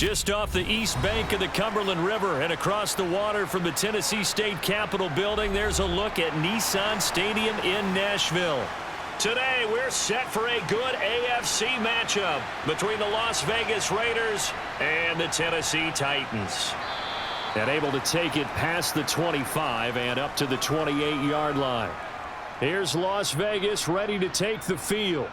Just off the east bank of the Cumberland River and across the water from the Tennessee State Capitol building, there's a look at Nissan Stadium in Nashville. Today, we're set for a good AFC matchup between the Las Vegas Raiders and the Tennessee Titans. And able to take it past the 25 and up to the 28-yard line. Here's Las Vegas ready to take the field.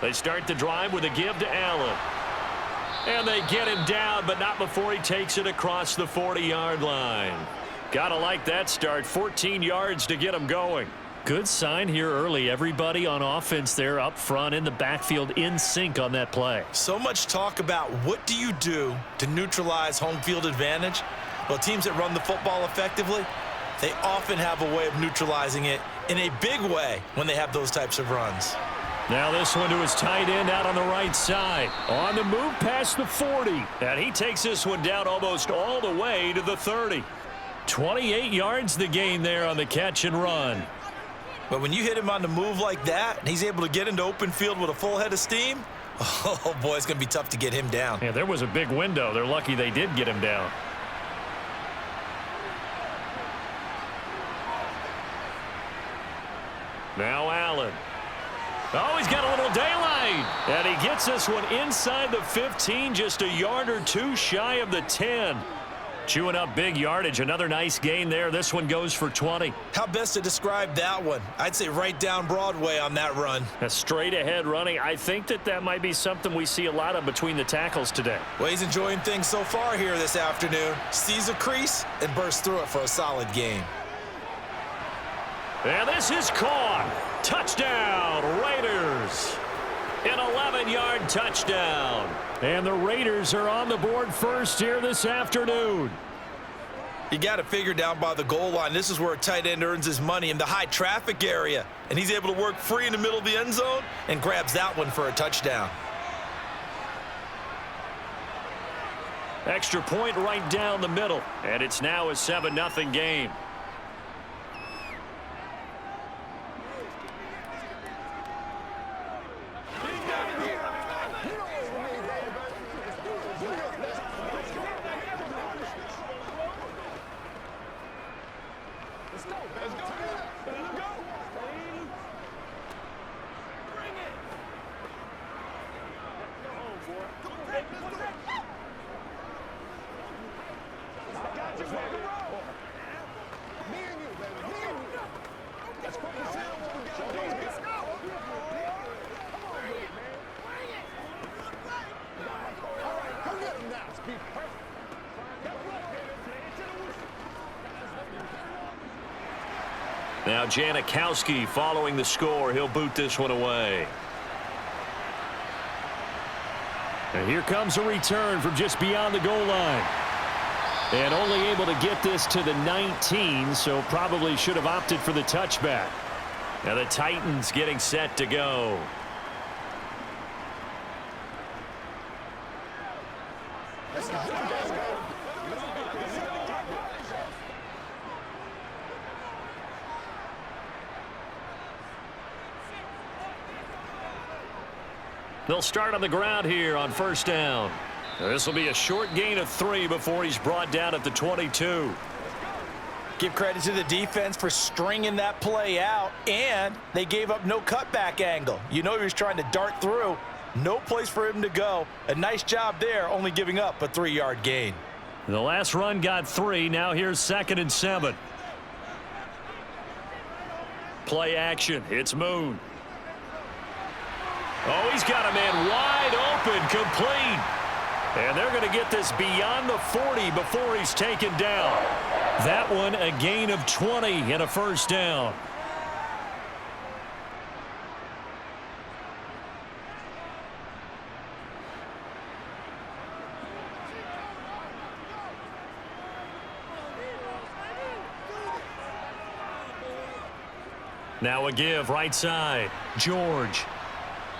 They start the drive with a give to Allen. And they get him down, but not before he takes it across the 40-yard line. Gotta like that start. 14 yards to get him going. Good sign here early. Everybody on offense there up front in the backfield in sync on that play. So much talk about what do you do to neutralize home field advantage? Well, teams that run the football effectively, they often have a way of neutralizing it in a big way when they have those types of runs. Now this one to his tight end out on the right side. On the move past the 40. And he takes this one down almost all the way to the 30. 28 yards the gain there on the catch and run. But when you hit him on the move like that, and he's able to get into open field with a full head of steam, oh boy, it's going to be tough to get him down. Yeah, there was a big window. They're lucky they did get him down. Now Allen. Oh, he's got a little daylight. And he gets this one inside the 15, just a yard or two shy of the 10. Chewing up big yardage. Another nice gain there. This one goes for 20. How best to describe that one? I'd say right down Broadway on that run. A straight ahead running. I think that might be something we see a lot of between the tackles today. Well, he's enjoying things so far here this afternoon. Sees a crease and bursts through it for a solid gain. And this is caught. Touchdown, Raiders. An 11-yard touchdown. And the Raiders are on the board first here this afternoon. You got to figure down by the goal line. This is where a tight end earns his money, in the high traffic area. And he's able to work free in the middle of the end zone and grabs that one for a touchdown. Extra point right down the middle. And it's now a 7-0 game. Now Janikowski following the score. He'll boot this one away. And here comes a return from just beyond the goal line. And only able to get this to the 19, so probably should have opted for the touchback. Now the Titans getting set to go. They'll start on the ground here on first down. This will be a short gain of 3 before he's brought down at the 22. Give credit to the defense for stringing that play out, and they gave up no cutback angle. You know he was trying to dart through. No place for him to go. A nice job there, only giving up a 3-yard gain. The last run got 3. Now here's 2nd and 7. Play action. It's Moon. Oh, he's got a man wide open, complete. And they're going to get this beyond the 40 before he's taken down. That one a gain of 20 and a first down. Now a give right side. George.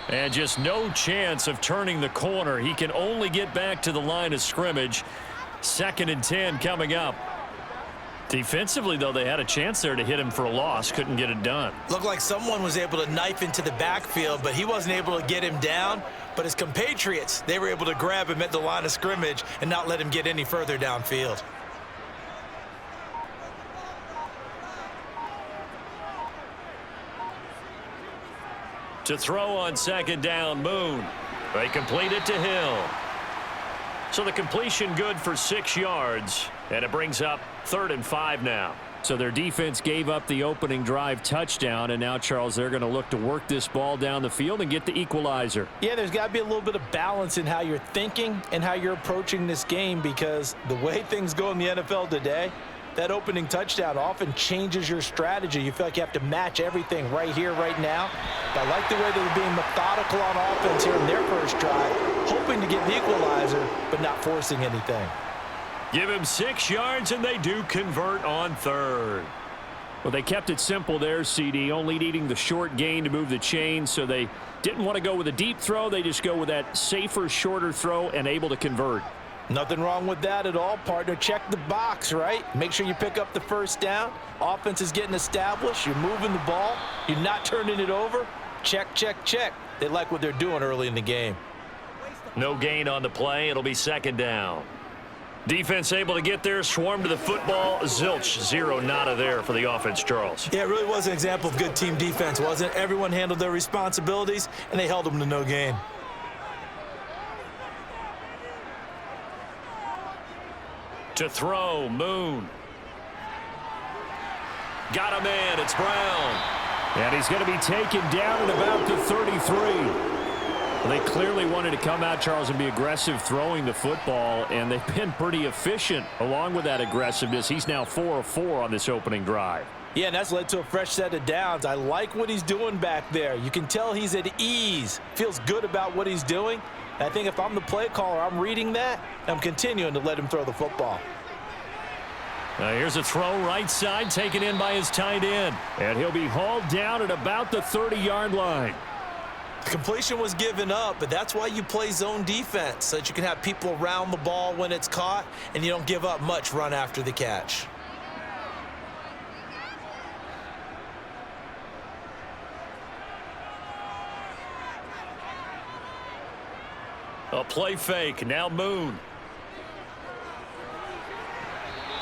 And just no chance of turning the corner. He can only get back to the line of scrimmage. 2nd and 10 coming up. Defensively, though, they had a chance there to hit him for a loss. Couldn't get it done. Looked like someone was able to knife into the backfield, but he wasn't able to get him down. But his compatriots, they were able to grab him at the line of scrimmage and not let him get any further downfield. To throw on 2nd down, Moon. They complete it to Hill. So the completion good for 6 yards, and it brings up 3rd and 5 now. So their defense gave up the opening drive touchdown, and now, Charles, they're going to look to work this ball down the field and get the equalizer. Yeah, there's got to be a little bit of balance in how you're thinking and how you're approaching this game, because the way things go in the NFL today, that opening touchdown often changes your strategy. You feel like you have to match everything right here, right now. But I like the way they're being methodical on offense here in their first drive, hoping to get the equalizer, but not forcing anything. Give him 6 yards, and they do convert on 3rd. Well, they kept it simple there, CD, only needing the short gain to move the chain, so they didn't want to go with a deep throw. They just go with that safer, shorter throw and able to convert. Nothing wrong with that at all, partner. Check the box, right? Make sure you pick up the 1st down. Offense is getting established. You're moving the ball. You're not turning it over. Check, check, check. They like what they're doing early in the game. No gain on the play. It'll be 2nd down. Defense able to get there, swarm to the football. Zilch, 0 nada there for the offense, Charles. Yeah, it really was an example of good team defense, wasn't it? Everyone handled their responsibilities, and they held them to no gain. To throw, Moon. Got a man, it's Brown. And he's going to be taken down at about the 33. Well, they clearly wanted to come out, Charles, and be aggressive throwing the football, and they've been pretty efficient along with that aggressiveness. He's now 4 of 4 on this opening drive. Yeah, and that's led to a fresh set of downs. I like what he's doing back there. You can tell he's at ease, feels good about what he's doing. I think if I'm the play caller, I'm reading that, I'm continuing to let him throw the football. Now here's a throw right side, taken in by his tight end. And he'll be hauled down at about the 30-yard line. The completion was given up, but that's why you play zone defense, so that you can have people around the ball when it's caught, and you don't give up much run after the catch. A play fake, now Moon.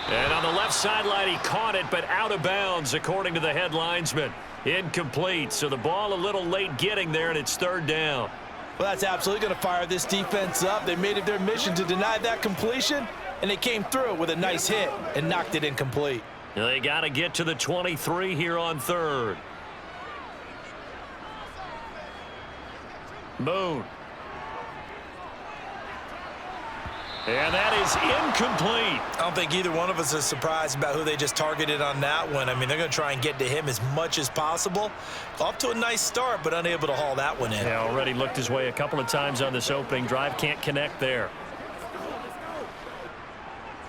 And on the left sideline, he caught it, but out of bounds, according to the head linesman. Incomplete, so the ball a little late getting there, and it's 3rd down. Well, that's absolutely going to fire this defense up. They made it their mission to deny that completion, and they came through with a nice hit and knocked it incomplete. They got to get to the 23 here on 3rd. Moon. And that is incomplete. I don't think either one of us is surprised about who they just targeted on that one. I mean, they're going to try and get to him as much as possible. Off to a nice start, but unable to haul that one in. Yeah, already looked his way a couple of times on this opening drive. Can't connect there.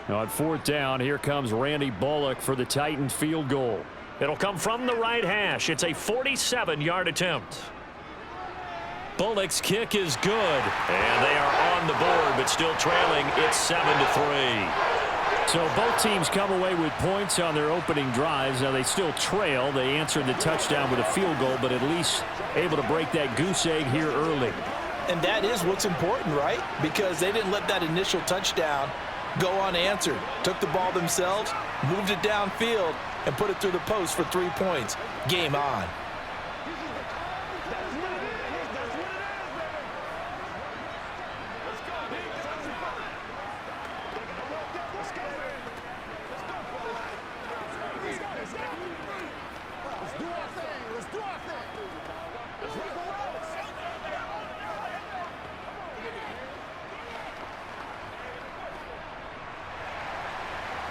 Now on 4th down, here comes Randy Bullock for the Titans field goal. It'll come from the right hash. It's a 47-yard attempt. Bullock's kick is good, and they are on the board, but still trailing. It's 7-3. So both teams come away with points on their opening drives. Now they still trail. They answered the touchdown with a field goal, but at least able to break that goose egg here early. And that is what's important, right? Because they didn't let that initial touchdown go unanswered. Took the ball themselves, moved it downfield, and put it through the post for 3 points. Game on.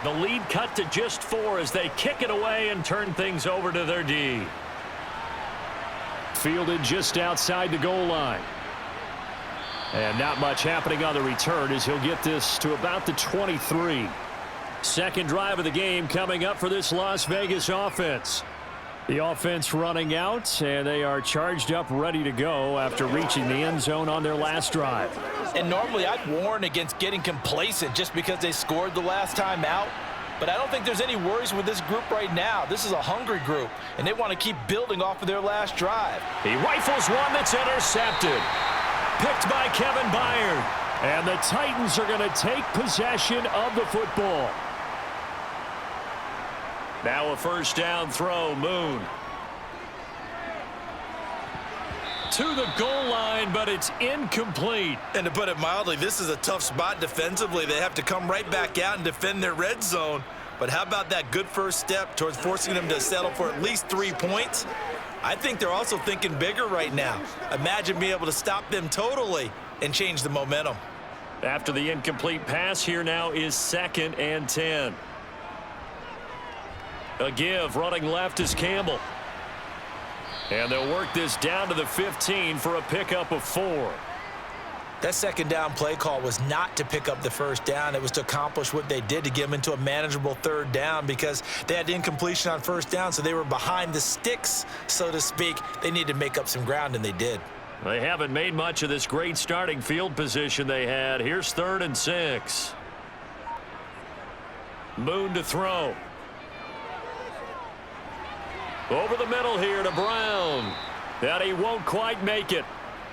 The lead cut to just 4 as they kick it away and turn things over to their D. Fielded just outside the goal line. And not much happening on the return as he'll get this to about the 23. Second drive of the game coming up for this Las Vegas offense. The offense running out, and they are charged up, ready to go after reaching the end zone on their last drive. And normally I'd warn against getting complacent just because they scored the last time out. But I don't think there's any worries with this group right now. This is a hungry group, and they want to keep building off of their last drive. He rifles one that's intercepted. Picked by Kevin Byard. And the Titans are going to take possession of the football. Now a first down throw, Moon. To the goal line, but it's incomplete. And to put it mildly, this is a tough spot defensively. They have to come right back out and defend their red zone. But how about that good first step towards forcing them to settle for at least 3 points? I think they're also thinking bigger right now. Imagine being able to stop them totally and change the momentum. After the incomplete pass, here now is 2nd and 10. A give, running left is Campbell. And they'll work this down to the 15 for a pickup of 4. That second down play call was not to pick up the first down. It was to accomplish what they did, to get them into a manageable 3rd down, because they had incompletion on 1st down, so they were behind the sticks, so to speak. They needed to make up some ground, and they did. They haven't made much of this great starting field position they had. Here's 3rd and 6. Moon to throw. Over the middle here to Brown. And he won't quite make it.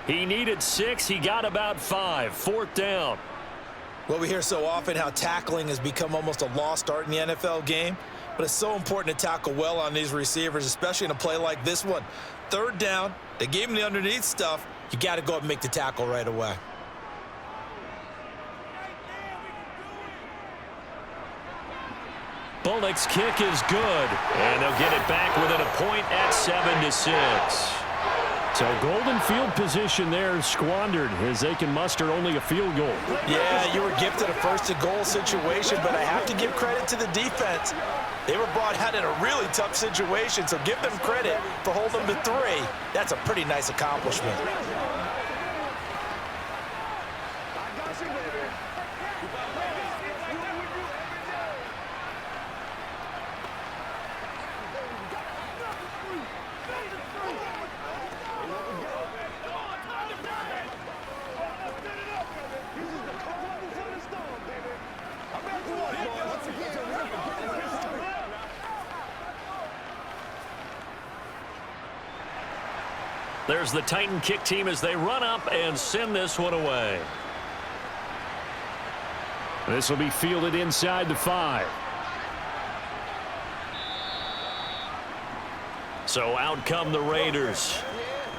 He needed 6. He got about 5. 4th down. Well, we hear so often how tackling has become almost a lost art in the NFL game. But it's so important to tackle well on these receivers, especially in a play like this one. 3rd down. They gave him the underneath stuff. You got to go up and make the tackle right away. Bullock's kick is good, and they'll get it back within a point at 7-6. So golden field position there squandered as they can muster only a field goal. Yeah, you were gifted a 1st-and-goal situation, but I have to give credit to the defense. They were brought out in a really tough situation, so give them credit for holding them to 3. That's a pretty nice accomplishment. There's the Titan kick team as they run up and send this one away. This will be fielded inside the 5. So out come the Raiders.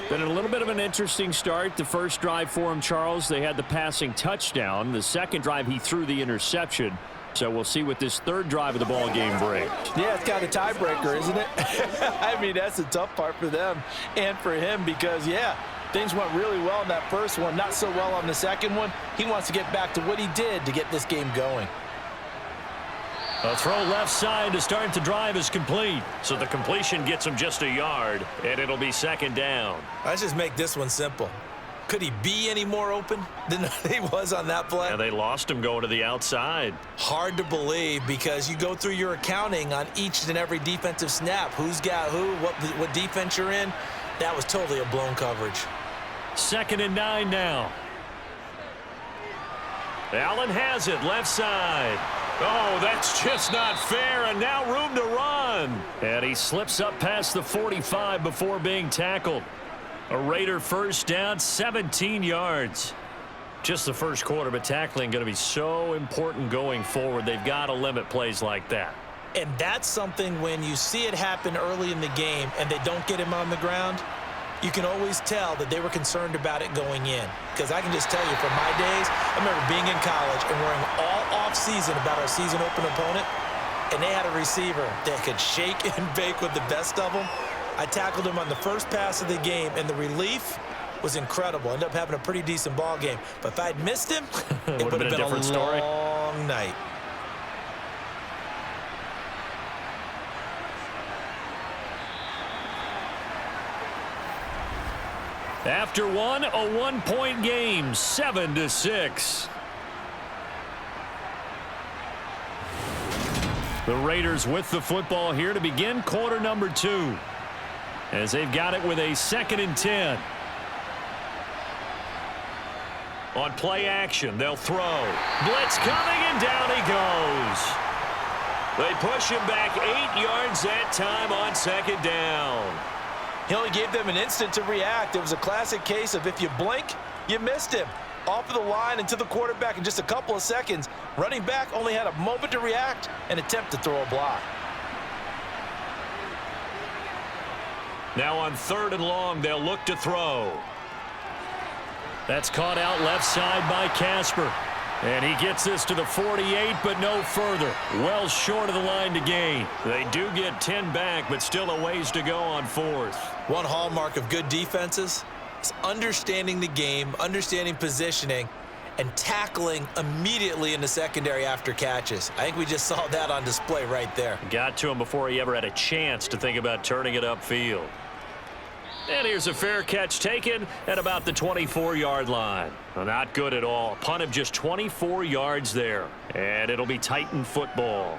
Been a little bit of an interesting start. The first drive for him, Charles, they had the passing touchdown. The second drive, he threw the interception. So we'll see what this 3rd drive of the ball game brings. Yeah, it's kind of a tiebreaker, isn't it? I mean, that's the tough part for them and for him because, yeah, things went really well in that first one, not so well on the second one. He wants to get back to what he did to get this game going. A throw left side to start the drive is complete. So the completion gets him just a yard, and it'll be 2nd down. Let's just make this one simple. Could he be any more open than he was on that play? And they lost him going to the outside. Hard to believe because you go through your accounting on each and every defensive snap. Who's got who, what defense you're in. That was totally a blown coverage. 2nd and 9 now. Allen has it, left side. Oh, that's just not fair, and now room to run. And he slips up past the 45 before being tackled. A Raider first down, 17 yards. Just the first quarter, but tackling going to be so important going forward. They've got to limit plays like that. And that's something when you see it happen early in the game and they don't get him on the ground, you can always tell that they were concerned about it going in. Because I can just tell you from my days, I remember being in college and worrying all off-season about our season open opponent, and they had a receiver that could shake and bake with the best of them. I tackled him on the first pass of the game, and the relief was incredible. Ended up having a pretty decent ball game. But if I'd missed him, it would have been a different story. Long night. After one, a one-point game, 7-6. The Raiders with the football here to begin quarter number 2. as they've got it with a 2nd and 10. On play action, they'll throw. Blitz coming, and down he goes. They push him back 8 yards that time on 2nd down. He only gave them an instant to react. It was a classic case of if you blink, you missed him. Off of the line and to the quarterback in just a couple of seconds. Running back only had a moment to react and attempt to throw a block. Now on 3rd and long, they'll look to throw. That's caught out left side by Casper. And he gets this to the 48, but no further. Well short of the line to gain. They do get 10 back, but still a ways to go on 4th. One hallmark of good defenses is understanding the game, understanding positioning, and tackling immediately in the secondary after catches. I think we just saw that on display right there. Got to him before he ever had a chance to think about turning it upfield. And here's a fair catch taken at about the 24-yard line. Well, not good at all. Punt of just 24 yards there. And it'll be Titan football.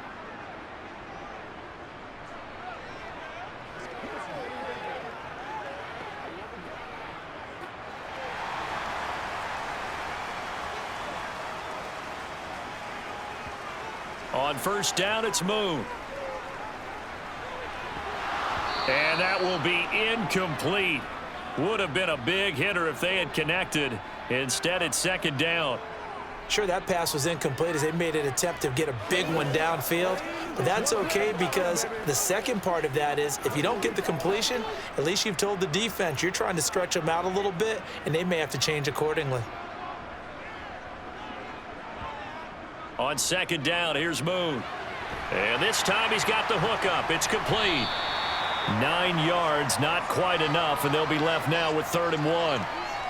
On 1st down, it's Moon. And that will be incomplete. Would have been a big hitter if they had connected. Instead, it's 2nd down. Sure, that pass was incomplete as they made an attempt to get a big one downfield. But that's okay because the second part of that is if you don't get the completion, at least you've told the defense you're trying to stretch them out a little bit, and they may have to change accordingly. On 2nd down, here's Moon. And this time he's got the hook up. It's complete. 9 yards, not quite enough, and they'll be left now with 3rd and 1.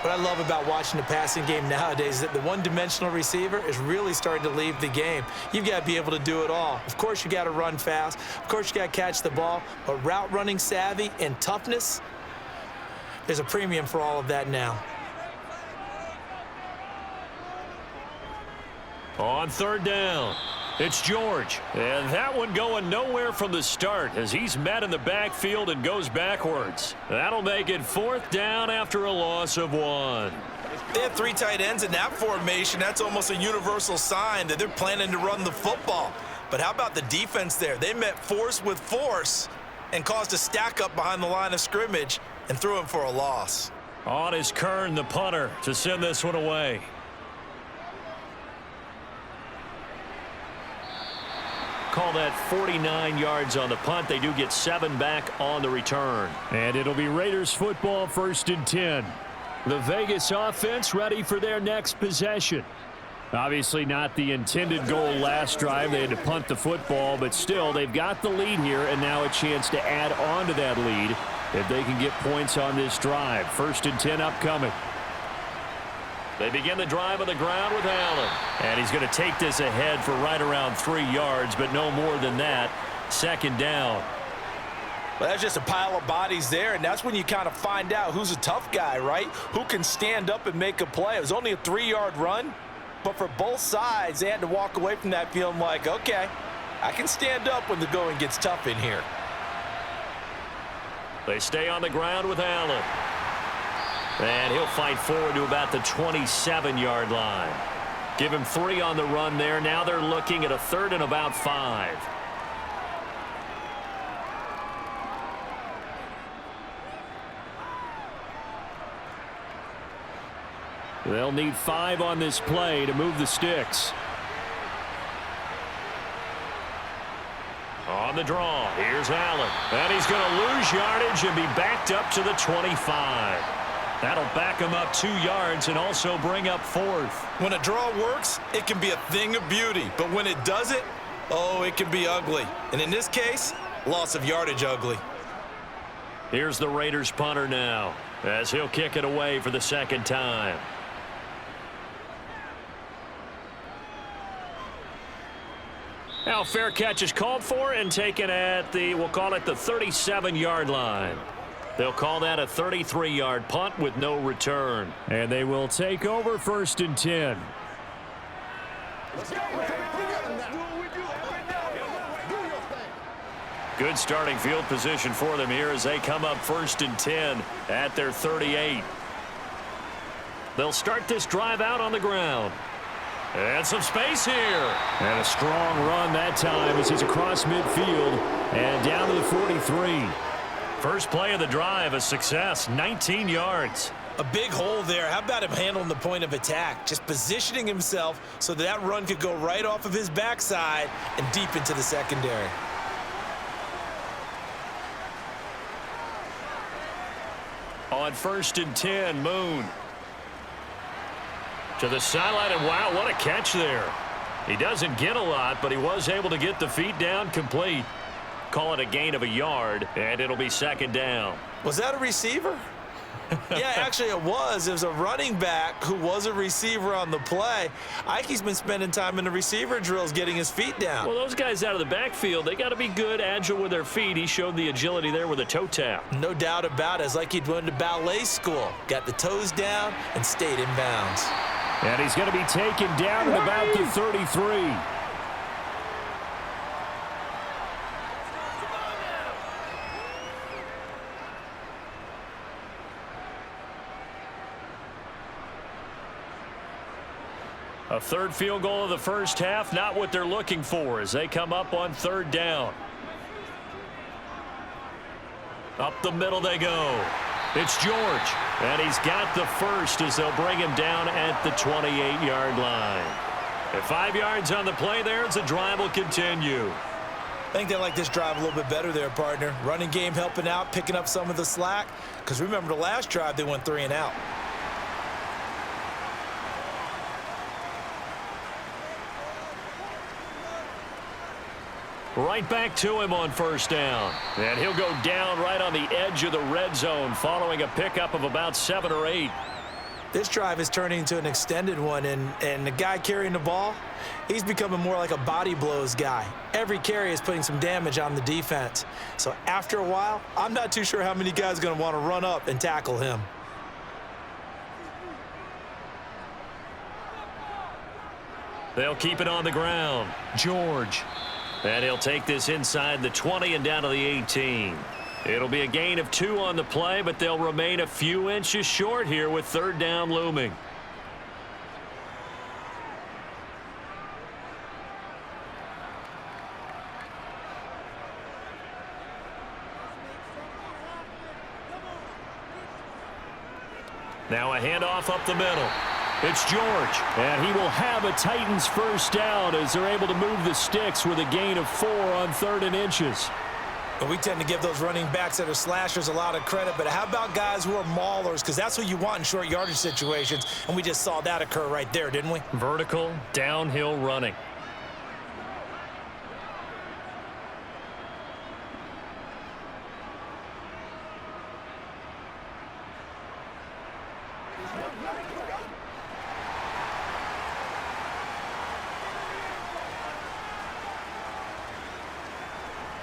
What I love about watching the passing game nowadays is that the one-dimensional receiver is really starting to leave the game. You've got to be able to do it all. Of course, you got to run fast. Of course, you got to catch the ball. But route running savvy and toughness, there's a premium for all of that now. On 3rd down, it's George. And that one going nowhere from the start as he's met in the backfield and goes backwards. That'll make it 4th down after a loss of 1. They have 3 tight ends in that formation. That's almost a universal sign that they're planning to run the football. But how about the defense there? They met force with force and caused a stack up behind the line of scrimmage and threw him for a loss. On is Kern, the punter, to send this one away. Call that 49 yards on the punt. They do get 7 back on the return. And it'll be Raiders football, 1st and 10. The Vegas offense ready for their next possession. Obviously not the intended goal last drive. They had to punt the football, but still they've got the lead here and now a chance to add on to that lead if they can get points on this drive. 1st and 10 upcoming. They begin the drive on the ground with Allen. And he's going to take this ahead for right around 3 yards, but no more than that. 2nd down. Well, that's just a pile of bodies there, and that's when you kind of find out who's a tough guy, right? Who can stand up and make a play. It was only a 3-yard run, but for both sides, they had to walk away from that feeling like, okay, I can stand up when the going gets tough in here. They stay on the ground with Allen. And he'll fight forward to about the 27-yard line. Give him 3 on the run there. Now they're looking at a 3rd and about 5. They'll need 5 on this play to move the sticks. On the draw, here's Allen. And he's going to lose yardage and be backed up to the 25. That'll back him up 2 yards and also bring up 4th. When a draw works, it can be a thing of beauty. But when it doesn't, oh, it can be ugly. And in this case, loss of yardage ugly. Here's the Raiders punter now as he'll kick it away for the 2nd time. Now fair catch is called for and taken at the, we'll call it the 37-yard line. They'll call that a 33-yard punt with no return. And they will take over 1st and 10. Good starting field position for them here as they come up 1st and 10 at their 38. They'll start this drive out on the ground. And some space here. And a strong run that time as he's across midfield and down to the 43. First play of the drive, a success, 19 yards. A big hole there. How about him handling the point of attack? Just positioning himself so that run could go right off of his backside and deep into the secondary. On 1st and 10, Moon. To the sideline, and wow, what a catch there. He doesn't get a lot, but he was able to get the feet down complete. Call it a gain of a yard, and it'll be 2nd down. Was that a receiver? Yeah, actually it was. It was a running back who was a receiver on the play. Ike's been spending time in the receiver drills getting his feet down. Well, those guys out of the backfield, they got to be good, agile with their feet. He showed the agility there with a toe tap. No doubt about it. It's like he'd went to ballet school. Got the toes down and stayed in bounds. And he's going to be taken down at about the 33. A third field goal of the first half, not what they're looking for as they come up on 3rd down. Up the middle they go. It's George, and he's got the first as they'll bring him down at the 28-yard line. At 5 yards on the play there as the drive will continue. I think they like this drive a little bit better there, partner. Running game helping out, picking up some of the slack. Because remember the last drive, they went 3 and out. Right back to him on 1st down. And he'll go down right on the edge of the red zone following a pickup of about 7 or 8. This drive is turning into an extended one, and the guy carrying the ball, he's becoming more like a body blows guy. Every carry is putting some damage on the defense. So after a while, I'm not too sure how many guys are going to want to run up and tackle him. They'll keep it on the ground. George. And he'll take this inside the 20 and down to the 18. It'll be a gain of 2 on the play, but they'll remain a few inches short here with 3rd down looming. Now a handoff up the middle. It's George. And he will have a Titans first down as they're able to move the sticks with a gain of 4 on 3rd and inches. But we tend to give those running backs that are slashers a lot of credit. But how about guys who are maulers? Because that's what you want in short yardage situations. And we just saw that occur right there, didn't we? Vertical, downhill running.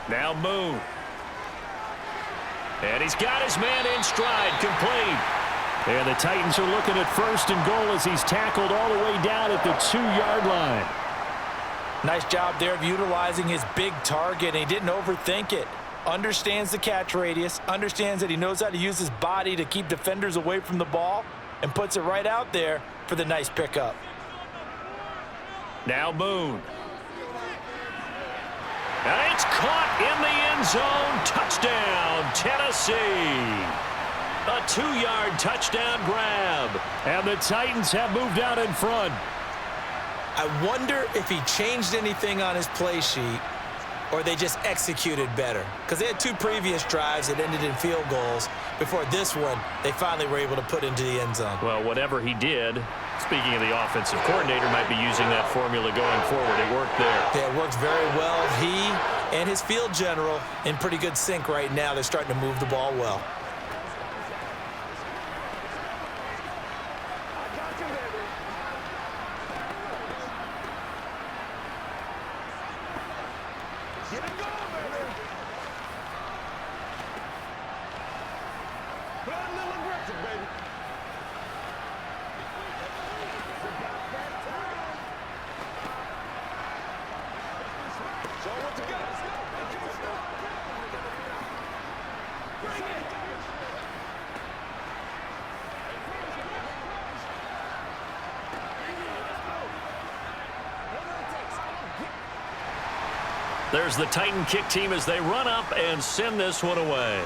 Now Moon. And he's got his man in stride, complete. And the Titans are looking at 1st and goal as he's tackled all the way down at the 2-yard line. Nice job there of utilizing his big target, and he didn't overthink it. Understands the catch radius, understands that he knows how to use his body to keep defenders away from the ball, and puts it right out there for the nice pickup. Now Moon. And it's caught in the end zone. Touchdown, Tennessee. A 2-yard touchdown grab. And the Titans have moved out in front. I wonder if he changed anything on his play sheet or they just executed better. Because they had 2 previous drives that ended in field goals. Before this one, they finally were able to put into the end zone. Well, whatever he did, speaking of the offensive coordinator, might be using that formula going forward. It worked there. Yeah, it works very well. He and his field general in pretty good sync right now. They're starting to move the ball well. There's the Titan kick team as they run up and send this one away.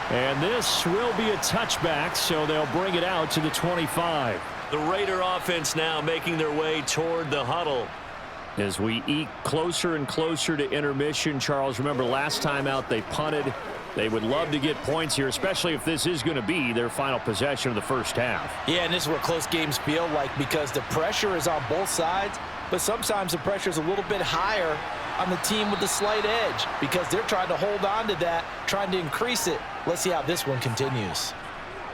And this will be a touchback, so they'll bring it out to the 25. The Raider offense now making their way toward the huddle. As we eke closer and closer to intermission, Charles, remember last time out they punted. They would love to get points here, especially if this is going to be their final possession of the first half. Yeah, and this is what close games feel like because the pressure is on both sides, but sometimes the pressure is a little bit higher on the team with the slight edge because they're trying to hold on to that, trying to increase it. Let's see how this one continues.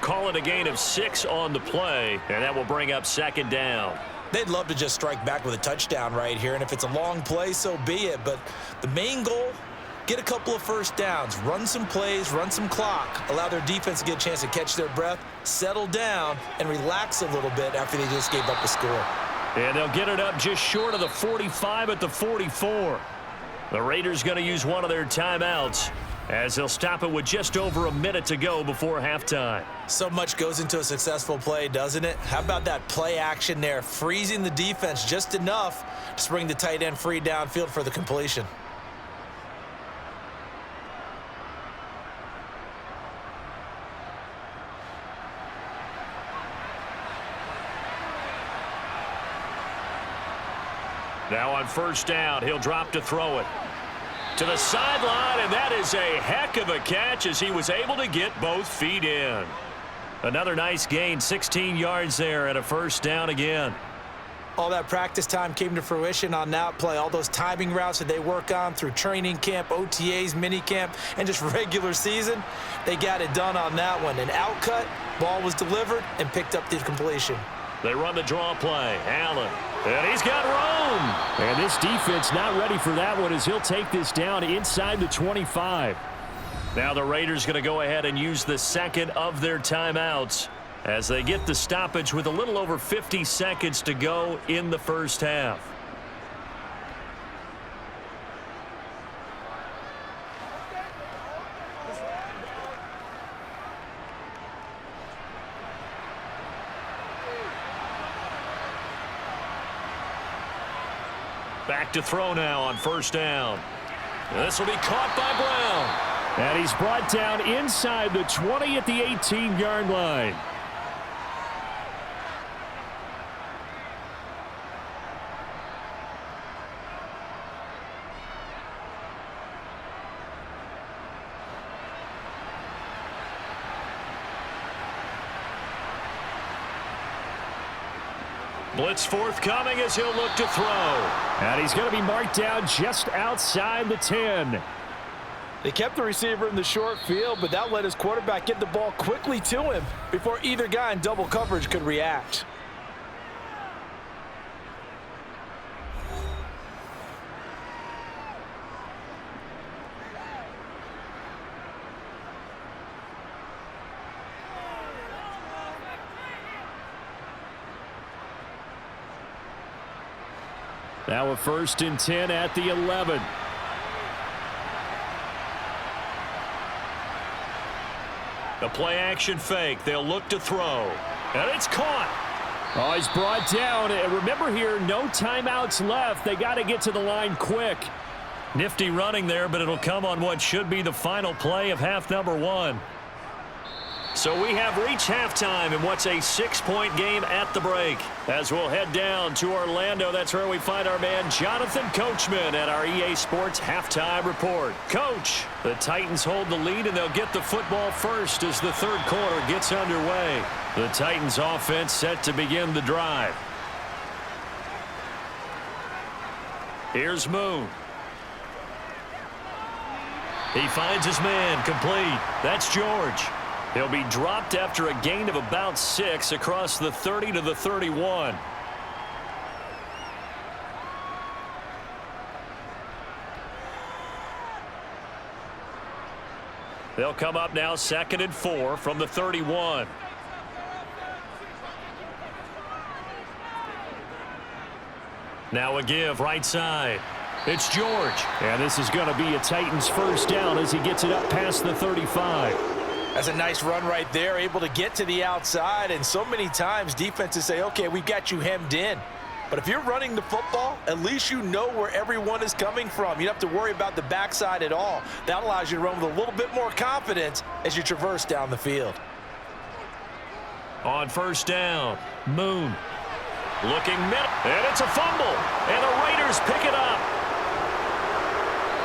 Call it a gain of 6 on the play, and that will bring up second down. They'd love to just strike back with a touchdown right here, and if it's a long play, so be it. But the main goal, get a couple of first downs, run some plays, run some clock, allow their defense to get a chance to catch their breath, settle down, and relax a little bit after they just gave up a score. And they'll get it up just short of the 45 at the 44. The Raiders going to use one of their timeouts as they'll stop it with just over a minute to go before halftime. So much goes into a successful play, doesn't it? How about that play action there, freezing the defense just enough to bring the tight end free downfield for the completion. Now on first down, he'll drop to throw it. To the sideline, and that is a heck of a catch as he was able to get both feet in. Another nice gain, 16 yards there and a first down again. All that practice time came to fruition on that play. All those timing routes that they work on through training camp, OTAs, mini camp, and just regular season, they got it done on that one. An outcut, ball was delivered, and picked up the completion. They run the draw play. Allen. And he's got room. And this defense not ready for that one as he'll take this down inside the 25. Now the Raiders going to go ahead and use the second of their timeouts as they get the stoppage with a little over 50 seconds to go in the first half. Back to throw now on first down. This will be caught by Brown. And he's brought down inside the 20 at the 18-yard line. Blitz forthcoming as he'll look to throw. And he's going to be marked down just outside the 10. They kept the receiver in the short field, but that let his quarterback get the ball quickly to him before either guy in double coverage could react. Now a 1st and 10 at the 11. The play action fake. They'll look to throw. And it's caught. Oh, he's brought down. And remember here, no timeouts left. They got to get to the line quick. Nifty running there, but it'll come on what should be the final play of half number 1. So we have reached halftime in what's a 6-point game at the break. As we'll head down to Orlando, that's where we find our man Jonathan Coachman at our EA Sports Halftime Report. Coach, the Titans hold the lead and they'll get the football first as the third quarter gets underway. The Titans offense set to begin the drive. Here's Moon. He finds his man complete. That's George. He'll be dropped after a gain of about 6 across the 30 to the 31. They'll come up now 2nd and 4 from the 31. Now a give right side. It's George. And this is going to be a Titans first down as he gets it up past the 35. That's a nice run right there, able to get to the outside. And so many times defenses say, okay, we got you hemmed in. But if you're running the football, at least you know where everyone is coming from. You don't have to worry about the backside at all. That allows you to run with a little bit more confidence as you traverse down the field. On first down, Moon. Looking middle, and it's a fumble. And the Raiders pick it up.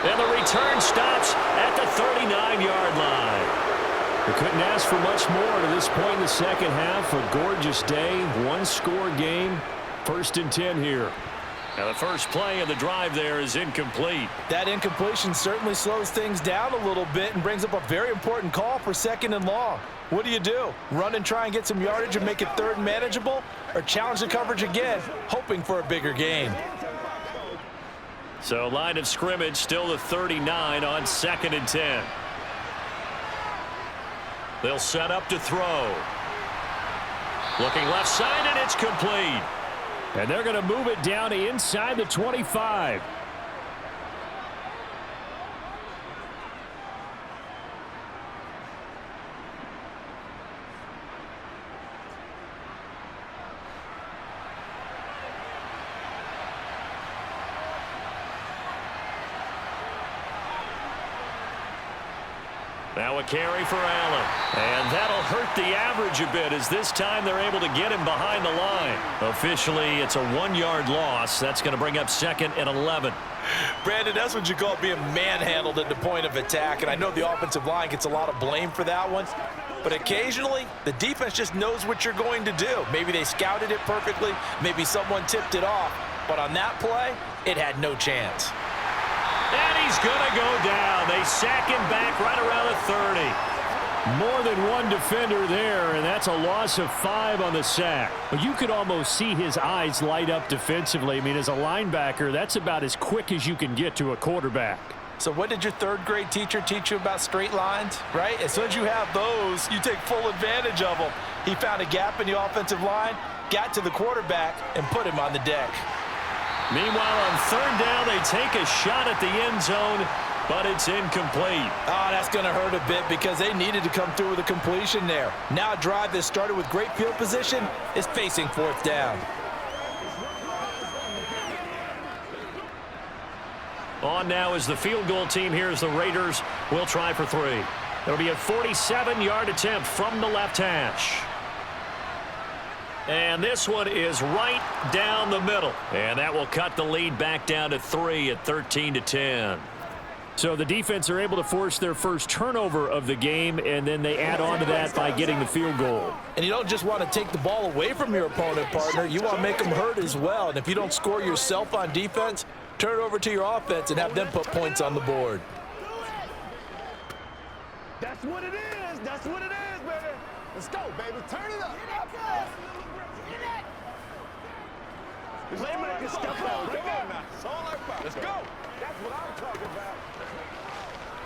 And the return stops at the 39-yard line. We couldn't ask for much more to this point in the second half. A gorgeous day, one-score game. 1st and 10 here. Now the first play of the drive there is incomplete. That incompletion certainly slows things down a little bit and brings up a very important call for 2nd and long. What do? Run and try and get some yardage and make it 3rd and manageable? Or challenge the coverage again, hoping for a bigger gain? So line of scrimmage still the 39 on 2nd and 10. They'll set up to throw. Looking left side, and it's complete. And they're going to move it down to inside the 25. Now a carry for Allen. And that'll hurt the average a bit as this time they're able to get him behind the line. Officially, it's a 1-yard loss. That's going to bring up 2nd and 11. Brandon, that's what you call being manhandled at the point of attack. And I know the offensive line gets a lot of blame for that one. But occasionally, the defense just knows what you're going to do. Maybe they scouted it perfectly. Maybe someone tipped it off. But on that play, it had no chance. And he's going to go down. They sack him back right around the 30. More than one defender there, and that's a loss of 5 on the sack. But you could almost see his eyes light up defensively. I mean, as a linebacker, that's about as quick as you can get to a quarterback. So what did your 3rd grade teacher teach you about straight lines, right? As soon as you have those, you take full advantage of them. He found a gap in the offensive line, got to the quarterback, and put him on the deck. Meanwhile, on 3rd down, they take a shot at the end zone, but it's incomplete. Oh, that's going to hurt a bit because they needed to come through with a completion there. Now a drive that started with great field position is facing 4th down. On now is the field goal team here as the Raiders will try for 3. It'll be a 47-yard attempt from the left hash. And this one is right down the middle. And that will cut the lead back down to 3 at 13-10. So the defense are able to force their first turnover of the game, and then they add on to that by getting the field goal. And you don't just want to take the ball away from your opponent, partner. You want to make them hurt as well. And if you don't score yourself on defense, turn it over to your offense and have them put points on the board. That's what it is. That's what it is, baby. Let's go, baby. Turn it up. Playmaker stuff out. Come on now. It's all about. Let's go. That's what I'm talking about.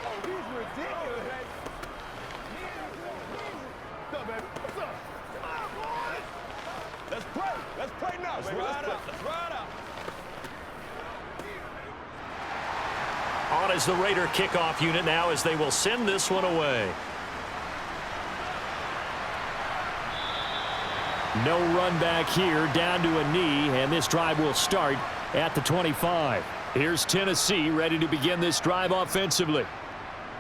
Oh, he's ridiculous. What's up, baby? What's up? Come on, boys. Let's play. Let's play now, baby. Let's ride out. Let's ride out. On is the Raider kickoff unit now as they will send this one away. No run back here, down to a knee, and this drive will start at the 25. Here's Tennessee ready to begin this drive offensively.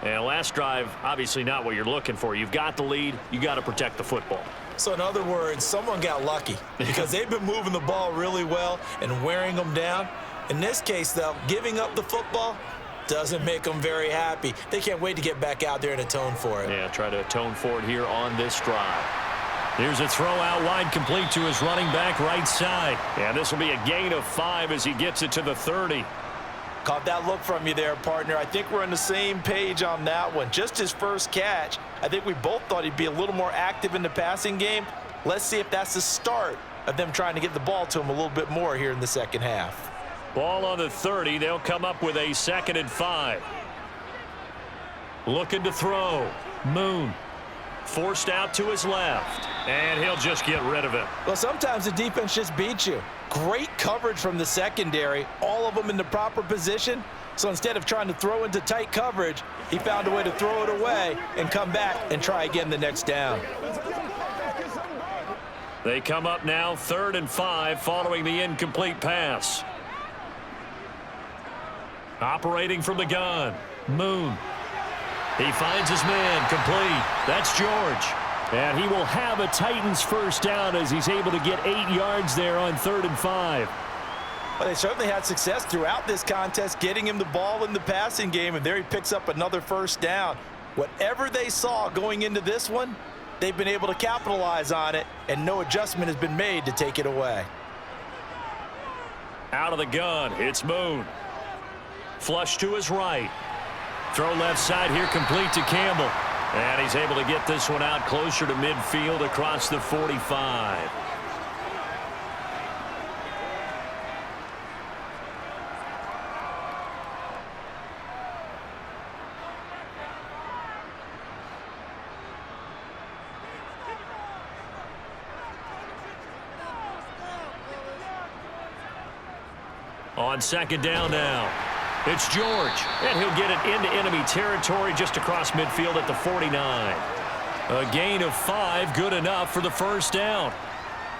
And last drive, obviously not what you're looking for. You've got the lead. You got to protect the football. So in other words, someone got lucky because they've been moving the ball really well and wearing them down. In this case, though, giving up the football doesn't make them very happy. They can't wait to get back out there and atone for it. Yeah, try to atone for it here on this drive. Here's a throw out wide, complete to his running back right side. And this will be a gain of 5 as he gets it to the 30. Caught that look from you there, partner. I think we're on the same page on that one. Just his first catch. I think we both thought he'd be a little more active in the passing game. Let's see if that's the start of them trying to get the ball to him a little bit more here in the second half. Ball on the 30. They'll come up with a 2nd and 5. Looking to throw. Moon. Forced out to his left. And he'll just get rid of it. Well, sometimes the defense just beats you. Great coverage from the secondary. All of them in the proper position. So instead of trying to throw into tight coverage, he found a way to throw it away and come back and try again the next down. They come up now 3rd and 5 following the incomplete pass. Operating from the gun, Moon. He finds his man, complete. That's George. And he will have a Titans first down as he's able to get 8 yards there on 3rd and 5. Well, they certainly had success throughout this contest, getting him the ball in the passing game, and there he picks up another first down. Whatever they saw going into this one, they've been able to capitalize on it, and no adjustment has been made to take it away. Out of the gun, it's Moon. Flush to his right. Throw left side here, complete to Campbell. And he's able to get this one out closer to midfield across the 45. On 2nd down now. It's George, and he'll get it into enemy territory just across midfield at the 49. A gain of 5, good enough for the first down.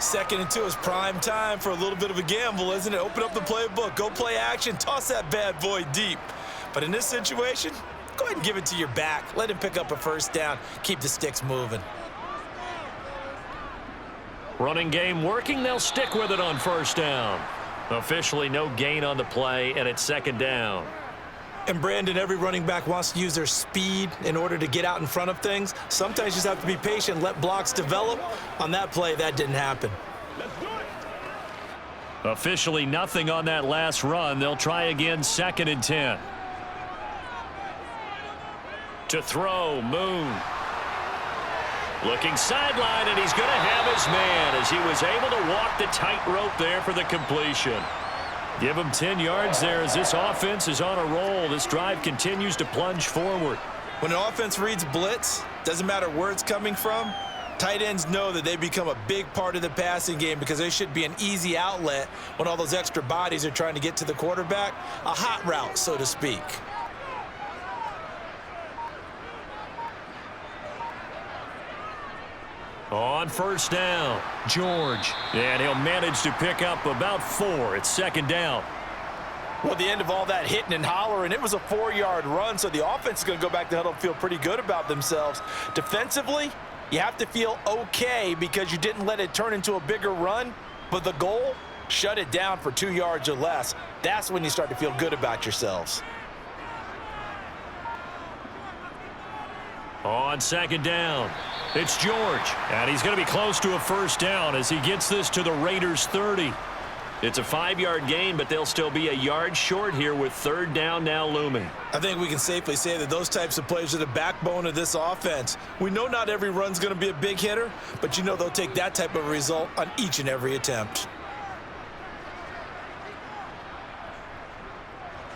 2nd and 2 is prime time for a little bit of a gamble, isn't it? Open up the playbook, go play action, toss that bad boy deep. But in this situation, go ahead and give it to your back. Let him pick up a first down. Keep the sticks moving. Running game working, they'll stick with it on first down. Officially no gain on the play, and it's 2nd down. And Brandon, every running back wants to use their speed in order to get out in front of things. Sometimes you just have to be patient, let blocks develop. On that play, that didn't happen. Officially nothing on that last run. They'll try again, 2nd and 10. To throw, Moon. Looking sideline, and he's going to have his man as he was able to walk the tightrope there for the completion. Give him 10 yards there as this offense is on a roll. This drive continues to plunge forward. When an offense reads blitz, doesn't matter where it's coming from, tight ends know that they become a big part of the passing game because they should be an easy outlet when all those extra bodies are trying to get to the quarterback. A hot route, so to speak. On first down, George. And he'll manage to pick up about 4. It's 2nd down. Well, at the end of all that hitting and hollering, it was a 4-yard run, so the offense is going to go back to huddle and feel pretty good about themselves. Defensively, you have to feel okay because you didn't let it turn into a bigger run, but the goal, shut it down for 2 yards or less. That's when you start to feel good about yourselves. On 2nd down, it's George, and he's going to be close to a first down as he gets this to the Raiders' 30. It's a 5-yard gain, but they'll still be a yard short here with 3rd down now looming. I think we can safely say that those types of plays are the backbone of this offense. We know not every run's going to be a big hitter, but you know they'll take that type of result on each and every attempt.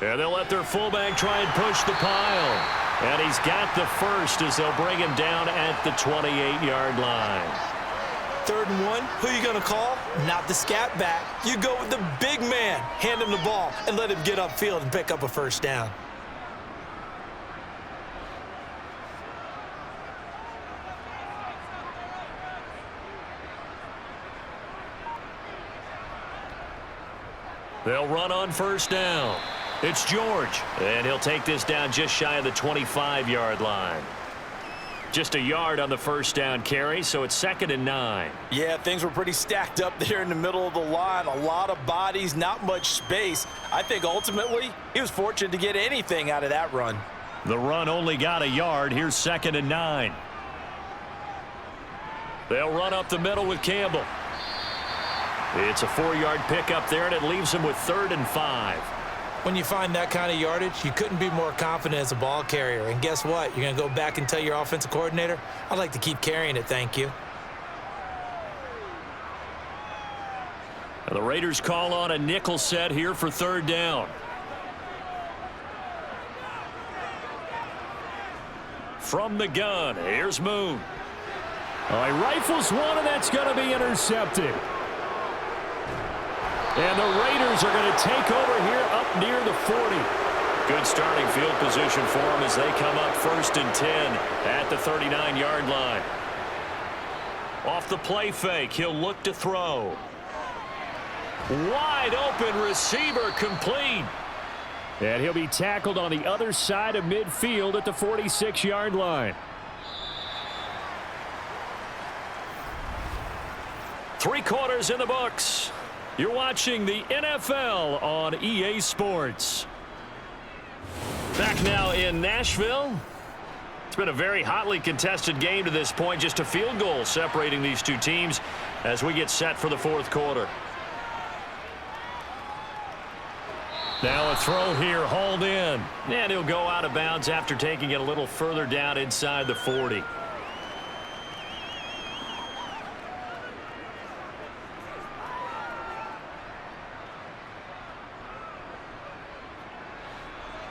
And they'll let their fullback try and push the pile. And he's got the first as they'll bring him down at the 28-yard line. 3rd and 1, who are you going to call? Not the scat back. You go with the big man. Hand him the ball and let him get upfield and pick up a first down. They'll run on first down. It's George, and he'll take this down just shy of the 25-yard line. Just a yard on the first down carry, so it's 2nd and 9. Yeah, things were pretty stacked up there in the middle of the line. A lot of bodies, not much space. I think ultimately he was fortunate to get anything out of that run. The run only got a yard. Here's 2nd and 9. They'll run up the middle with Campbell. It's a 4-yard pickup there, and it leaves him with 3rd and 5. When you find that kind of yardage, you couldn't be more confident as a ball carrier. And guess what? You're going to go back and tell your offensive coordinator, I'd like to keep carrying it, thank you. And the Raiders call on a nickel set here for 3rd down. From the gun, here's Moon. He rifles one, and that's going to be intercepted. And the Raiders are going to take over here up near the 40. Good starting field position for them as they come up 1st and 10 at the 39-yard line. Off the play fake, he'll look to throw. Wide open receiver, complete. And he'll be tackled on the other side of midfield at the 46-yard line. 3 quarters in the books. You're watching the NFL on EA Sports. Back now in Nashville. It's been a very hotly contested game to this point. Just a field goal separating these two teams as we get set for the 4th quarter. Now a throw here, hauled in. And he'll go out of bounds after taking it a little further down inside the 40.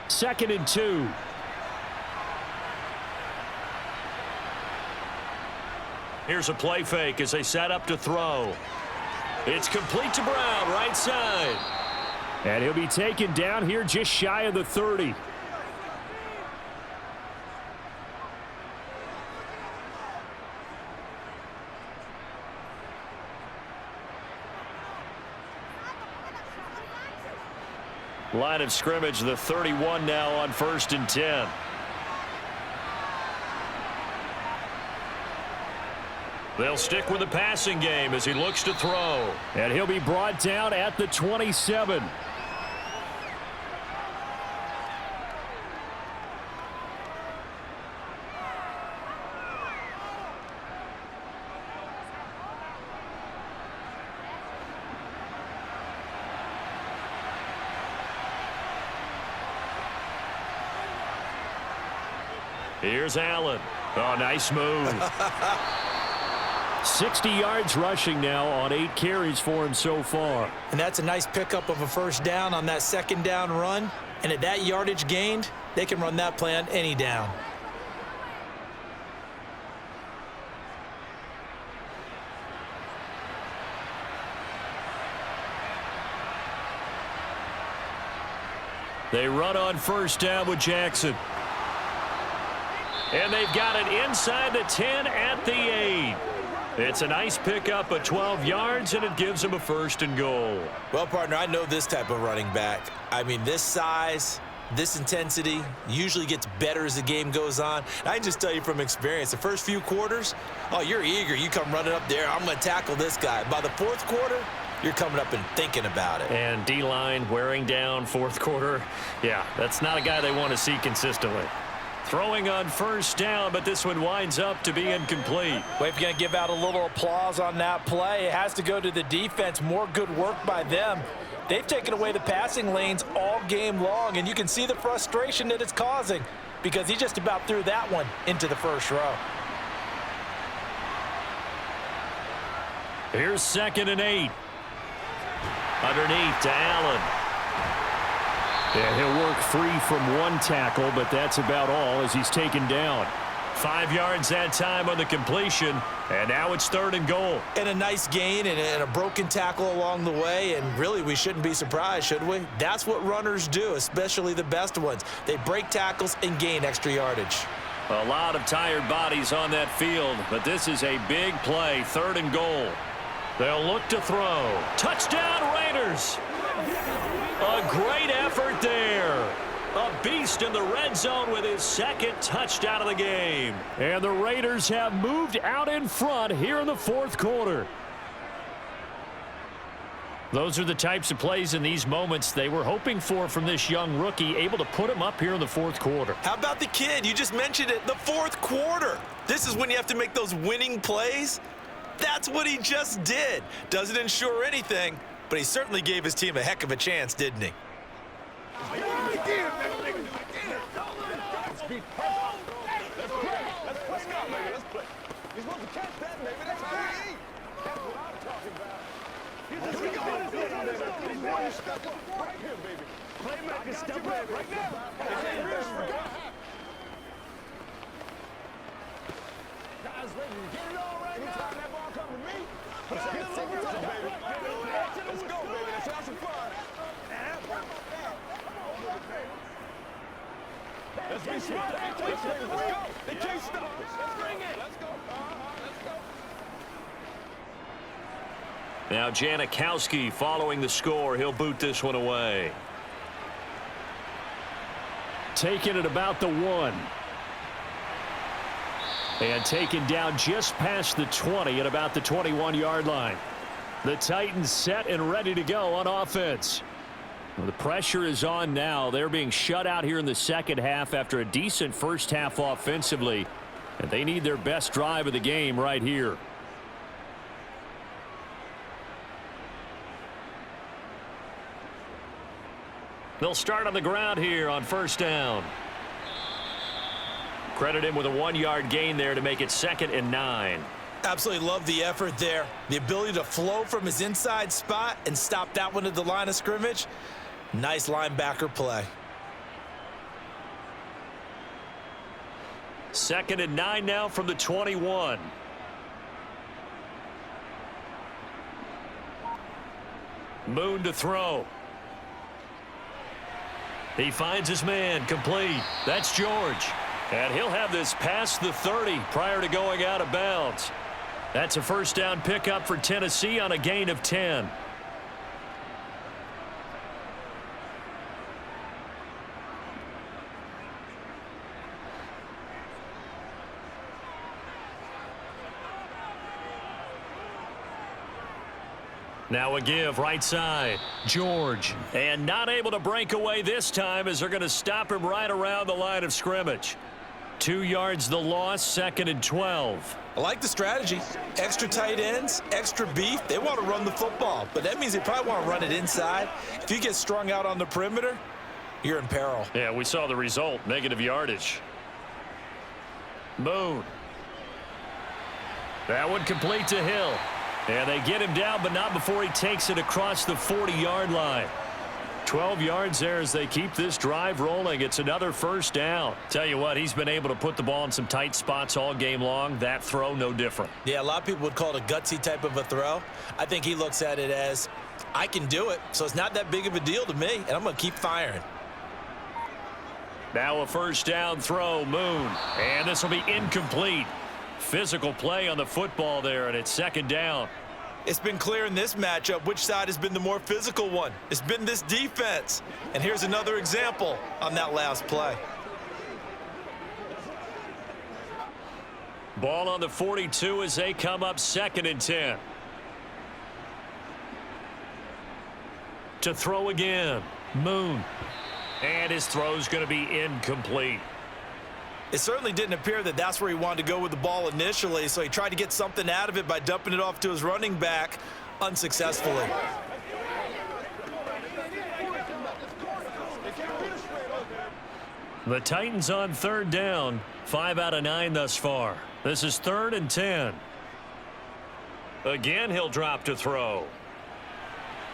Second and 2. Here's a play fake as they set up to throw. It's complete to Brown, right side. And he'll be taken down here just shy of the 30. Line of scrimmage, the 31 now on 1st and 10. They'll stick with the passing game as he looks to throw. And he'll be brought down at the 27. Here's Allen. Oh, nice move. 60 yards rushing now on 8 carries for him so far. And that's a nice pickup of a first down on that second down run. And at that yardage gained, they can run that play on any down. They run on first down with Jackson. And they've got it inside the 10 at the 8. It's a nice pickup of 12 yards, and it gives them a 1st and goal. Well, partner, I know this type of running back. I mean, this size, this intensity usually gets better as the game goes on. And I can just tell you from experience, the first few quarters, oh, you're eager. You come running up there, I'm going to tackle this guy. By the 4th quarter, you're coming up and thinking about it. And D-line wearing down 4th quarter. Yeah, that's not a guy they want to see consistently. Throwing on first down, but this one winds up to be incomplete. Well, if you're going to give out a little applause on that play, it has to go to the defense. More good work by them. They've taken away the passing lanes all game long, and you can see the frustration that it's causing because he just about threw that one into the first row. Here's 2nd and 8. Underneath to Allen. And he'll work free from one tackle, but that's about all as he's taken down. 5 yards that time on the completion, and now it's 3rd and goal. And a nice gain and a broken tackle along the way, and really we shouldn't be surprised, should we? That's what runners do, especially the best ones. They break tackles and gain extra yardage. A lot of tired bodies on that field, but this is a big play, 3rd and goal. They'll look to throw. Touchdown Raiders! A great effort there. A beast in the red zone with his 2nd touchdown of the game. And the Raiders have moved out in front here in the 4th quarter. Those are the types of plays in these moments they were hoping for from this young rookie, able to put him up here in the 4th quarter. How about the kid? You just mentioned it, the 4th quarter. This is when you have to make those winning plays. That's what he just did. Doesn't ensure anything, but he certainly gave his team a heck of a chance, didn't he? Let's be smart. Let's go. They can't stop us. Let's bring it. Let's go. Let's go. Now Janikowski following the score. He'll boot this one away. Taking it about the 1. And taken down just past the 20 at about the 21-yard line. The Titans set and ready to go on offense. Well, the pressure is on now. They're being shut out here in the second half after a decent first half offensively. And they need their best drive of the game right here. They'll start on the ground here on first down. Credit him with a 1-yard gain there to make it 2nd and 9. Absolutely love the effort there. The ability to flow from his inside spot and stop that one at the line of scrimmage. Nice linebacker play. 2nd and 9 now from the 21. Moon to throw. He finds his man, complete. That's George. And he'll have this past the 30 prior to going out of bounds. That's a first down pickup for Tennessee on a gain of 10. Now a give right side. George. And not able to break away this time as they're going to stop him right around the line of scrimmage. 2 yards the loss, 2nd and 12. I like the strategy. Extra tight ends, extra beef. They want to run the football, but that means they probably want to run it inside. If you get strung out on the perimeter, you're in peril. Yeah, we saw the result, negative yardage. Moon. That one complete to Hill. And they get him down, but not before he takes it across the 40-yard line. 12 yards there as they keep this drive rolling. It's another first down. Tell you what, he's been able to put the ball in some tight spots all game long. That throw, no different. Yeah, a lot of people would call it a gutsy type of a throw. I think he looks at it as, I can do it, so it's not that big of a deal to me, and I'm going to keep firing. Now a first down throw, Moon. And this will be incomplete. Physical play on the football there, and it's 2nd down. It's been clear in this matchup which side has been the more physical one. It's been this defense. And here's another example on that last play. Ball on the 42 as they come up 2nd and 10. To throw again, Moon. And his throw's going to be incomplete. It certainly didn't appear that that's where he wanted to go with the ball initially, so he tried to get something out of it by dumping it off to his running back unsuccessfully. The Titans on 3rd down, 5 out of 9 thus far. This is 3rd and 10. Again, he'll drop to throw.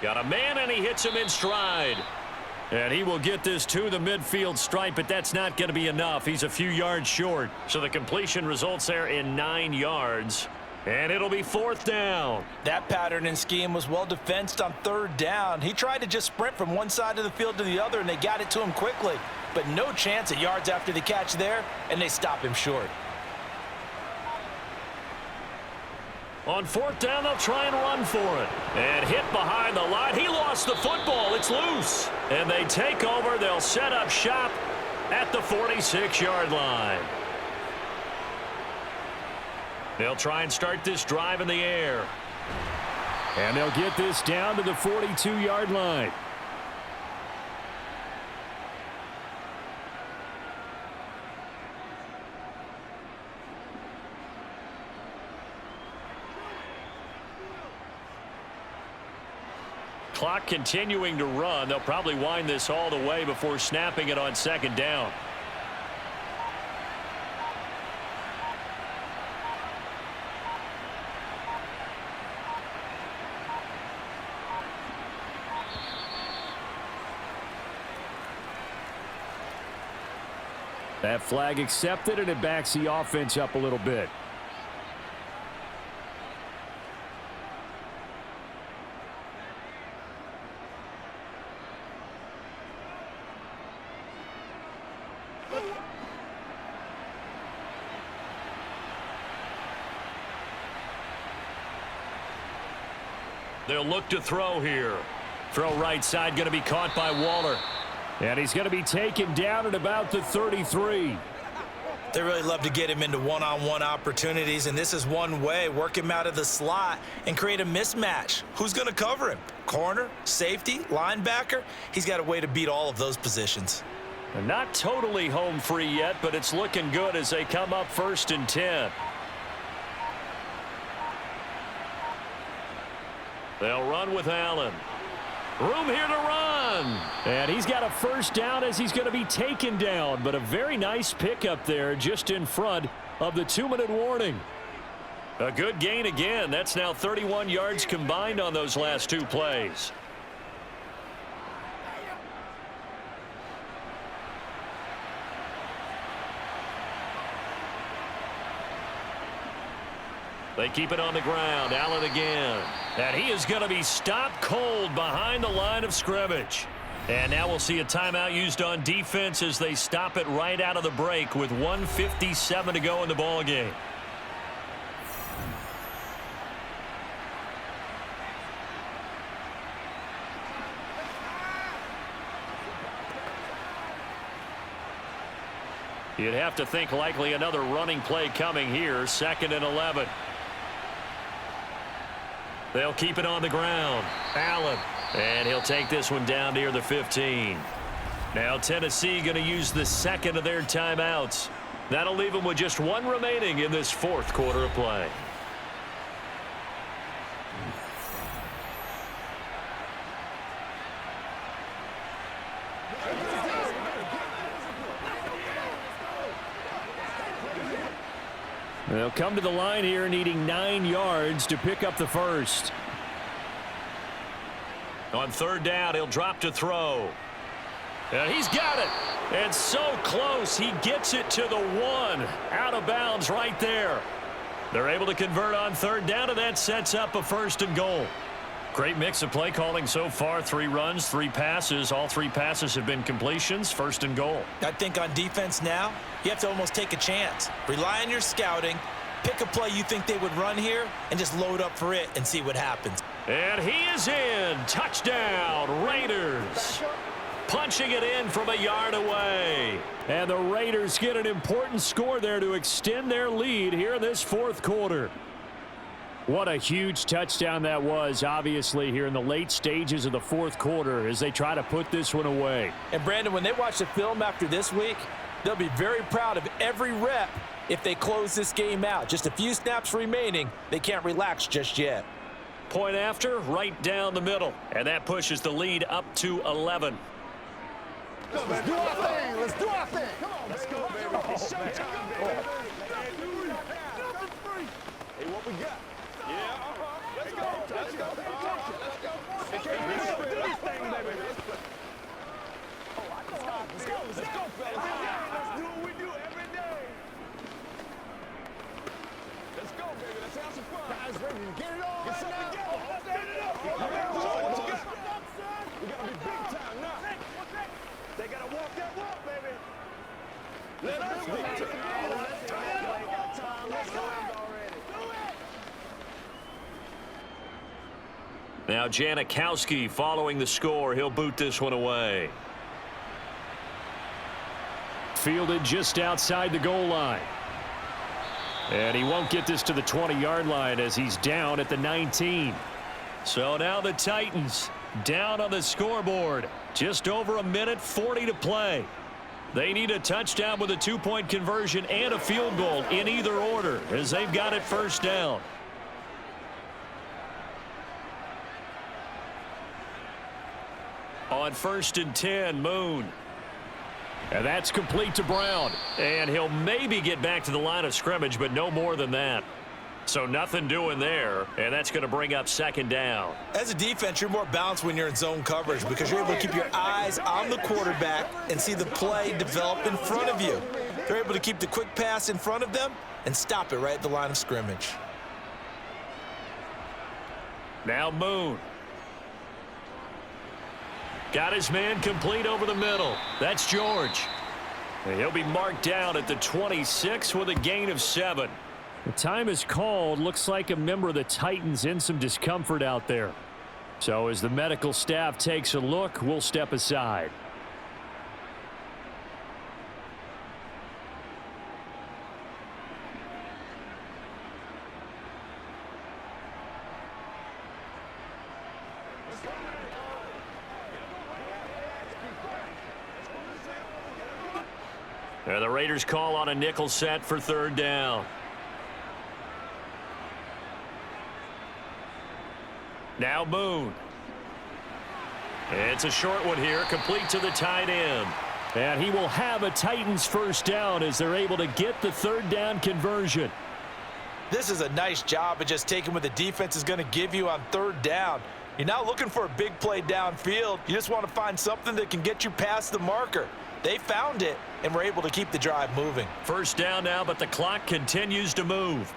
Got a man, and he hits him in stride. And he will get this to the midfield stripe, but that's not going to be enough. He's a few yards short. So the completion results there in 9 yards. And it'll be 4th down. That pattern and scheme was well defensed on 3rd down. He tried to just sprint from one side of the field to the other, and they got it to him quickly. But no chance at yards after the catch there, and they stop him short. On 4th down, they'll try and run for it. And hit behind the line. He lost the football. It's loose. And they take over. They'll set up shop at the 46-yard line. They'll try and start this drive in the air. And they'll get this down to the 42-yard line. Clock continuing to run. They'll probably wind this all the way before snapping it on 2nd down. That flag accepted, and it backs the offense up a little bit. They'll look to throw here. Throw right side going to be caught by Waller. And he's going to be taken down at about the 33. They really love to get him into one-on-one opportunities, and this is one way. Work him out of the slot and create a mismatch. Who's going to cover him? Corner, safety, linebacker? He's got a way to beat all of those positions. They're not totally home free yet, but it's looking good as they come up 1st and 10. They'll run with Allen. Room here to run. And he's got a first down as he's going to be taken down. But a very nice pickup there just in front of the 2-minute warning. A good gain again. That's now 31 yards combined on those last 2 plays. They keep it on the ground. Allen again. And he is going to be stopped cold behind the line of scrimmage. And now we'll see a timeout used on defense as they stop it right out of the break with 1:57 to go in the ball game. You'd have to think likely another running play coming here. 2nd and 11. They'll keep it on the ground. Allen. And he'll take this one down near the 15. Now Tennessee going to use the 2nd of their timeouts. That'll leave them with just 1 remaining in this 4th quarter of play. They'll come to the line here needing 9 yards to pick up the first. On 3rd down, he'll drop to throw. And he's got it. And so close, he gets it to the 1. Out of bounds right there. They're able to convert on 3rd down, and that sets up a 1st and goal. Great mix of play calling so far. 3 runs, 3 passes. All 3 passes have been completions. 1st and goal. I think on defense now, you have to almost take a chance. Rely on your scouting. Pick a play you think they would run here and just load up for it and see what happens. And he is in. Touchdown, Raiders. Punching it in from a yard away. And the Raiders get an important score there to extend their lead here in this 4th quarter. What a huge touchdown that was, obviously, here in the late stages of the 4th quarter as they try to put this one away. And, Brandon, when they watch the film after this week, they'll be very proud of every rep if they close this game out. Just a few snaps remaining. They can't relax just yet. Point after, right down the middle. And that pushes the lead up to 11. Let's do our thing. Let's do our thing. Come on, let's go, baby. It's showtime, baby. Hey, what we got? Yeah, let's go. Let's go. Let's go. Do this thing, baby. Let's go. Let's go, fellas. Let's do what we do every day. Let's go, baby. Let's have some fun. Guys ready to get it on. Get something together. Let's get it up. We got to be big time now. They got to walk that walk, baby. Let us go. Let's go. Now Janikowski following the score. He'll boot this one away. Fielded just outside the goal line. And he won't get this to the 20-yard line as he's down at the 19. So now the Titans down on the scoreboard. Just over 1:40 to play. They need a touchdown with a 2-point conversion and a field goal in either order as they've got it 1st down. On 1st and 10, Moon. And that's complete to Brown. And he'll maybe get back to the line of scrimmage, but no more than that. So nothing doing there, and that's going to bring up 2nd down. As a defense, you're more balanced when you're in zone coverage because you're able to keep your eyes on the quarterback and see the play develop in front of you. They're able to keep the quick pass in front of them and stop it right at the line of scrimmage. Now Moon. Got his man complete over the middle. That's George. And he'll be marked down at the 26 with a gain of 7. The time is called. Looks like a member of the Titans in some discomfort out there. So as the medical staff takes a look, we'll step aside. And the Raiders call on a nickel set for 3rd down. Now Boone. It's a short one here, complete to the tight end. And he will have a Titans 1st down as they're able to get the 3rd down conversion. This is a nice job of just taking what the defense is going to give you on 3rd down. You're not looking for a big play downfield. You just want to find something that can get you past the marker. They found it and were able to keep the drive moving. 1st down now, but the clock continues to move.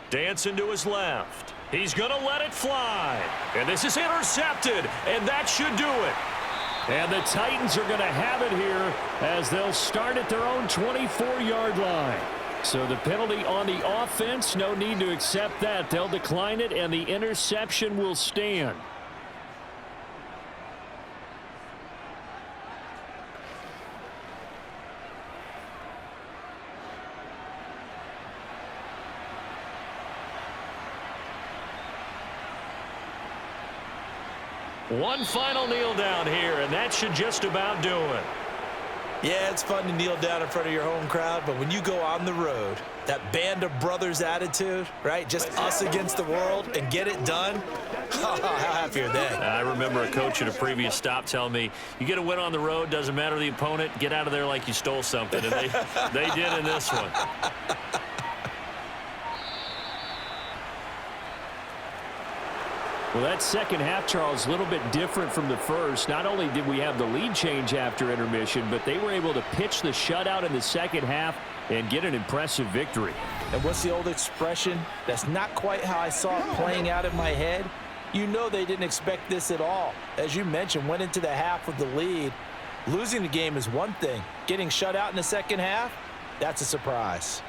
Dancing to his left. He's going to let it fly. And this is intercepted, and that should do it. And the Titans are going to have it here as they'll start at their own 24-yard line. So the penalty on the offense, no need to accept that. They'll decline it, and the interception will stand. One final kneel down here, and that should just about do it. Yeah, it's fun to kneel down in front of your home crowd, but when you go on the road, that band of brothers attitude, right? Just us against the world and get it done. How happy are they? I remember a coach at a previous stop telling me, you get a win on the road, doesn't matter the opponent, get out of there like you stole something. And they did in this one. Well, that 2nd half, Charles, a little bit different from the first. Not only did we have the lead change after intermission, but they were able to pitch the shutout in the 2nd half and get an impressive victory. And what's the old expression? That's not quite how I saw it playing out in my head. You know they didn't expect this at all. As you mentioned, went into the half with the lead. Losing the game is one thing. Getting shut out in the 2nd half, that's a surprise.